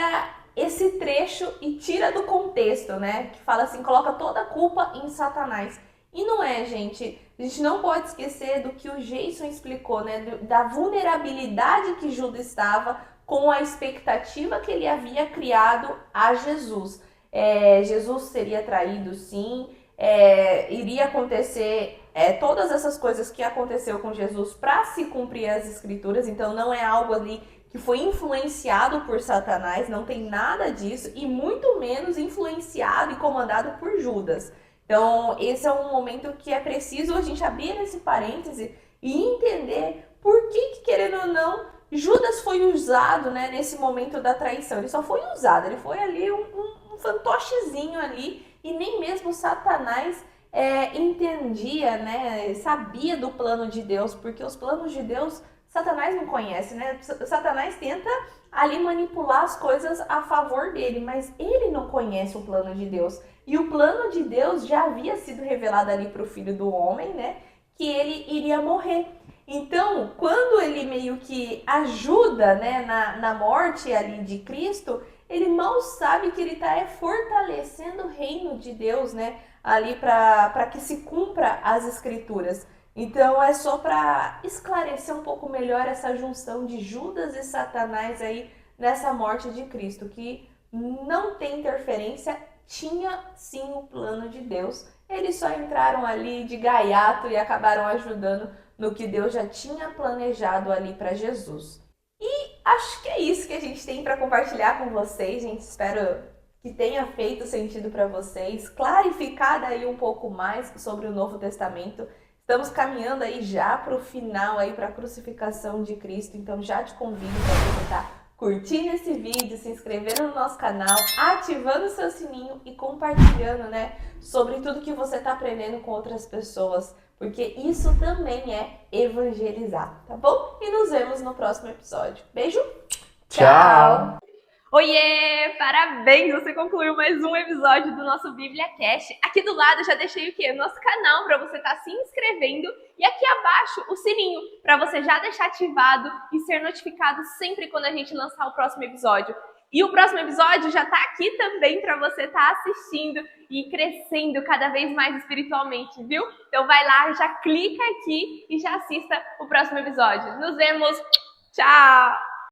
esse trecho e tira do contexto, né? Que fala assim, coloca toda a culpa em Satanás. E não é, gente. A gente não pode esquecer do que o Jason explicou, né? Da vulnerabilidade que Judas estava com a expectativa que ele havia criado a Jesus. Jesus seria traído, sim. Iria acontecer todas essas coisas que aconteceu com Jesus para se cumprir as escrituras. Então não é algo ali que foi influenciado por Satanás, não tem nada disso, e muito menos influenciado e comandado por Judas. Então, esse é um momento que é preciso a gente abrir esse parêntese e entender por que querendo ou não, Judas foi usado, né, nesse momento da traição. Ele só foi usado, ele foi ali um fantochezinho ali, e nem mesmo Satanás entendia, né, sabia do plano de Deus, porque os planos de Deus Satanás não conhece, né? Satanás tenta ali manipular as coisas a favor dele, mas ele não conhece o plano de Deus. E o plano de Deus já havia sido revelado ali para o filho do homem, né? Que ele iria morrer. Então, quando ele meio que ajuda, né, na morte ali de Cristo, ele mal sabe que ele está fortalecendo o reino de Deus, né? Ali para que se cumpra as escrituras. Então é só para esclarecer um pouco melhor essa junção de Judas e Satanás aí nessa morte de Cristo, que não tem interferência, tinha sim o plano de Deus. Eles só entraram ali de gaiato e acabaram ajudando no que Deus já tinha planejado ali para Jesus. E acho que é isso que a gente tem para compartilhar com vocês, gente. Espero que tenha feito sentido para vocês, clarificado aí um pouco mais sobre o Novo Testamento. Estamos caminhando aí já para o final aí para a crucificação de Cristo, então já te convido para você estar curtindo esse vídeo, se inscrevendo no nosso canal, ativando o seu sininho e compartilhando, né, sobre tudo que você está aprendendo com outras pessoas, porque isso também é evangelizar, tá bom? E nos vemos no próximo episódio. Beijo, tchau! Oiê! Parabéns! Você concluiu mais um episódio do nosso BíbliaCast. Aqui do lado eu já deixei o quê? O nosso canal para você estar se inscrevendo e aqui abaixo o sininho para você já deixar ativado e ser notificado sempre quando a gente lançar o próximo episódio. E o próximo episódio já está aqui também para você estar assistindo e crescendo cada vez mais espiritualmente, viu? Então vai lá, já clica aqui e já assista o próximo episódio. Nos vemos! Tchau!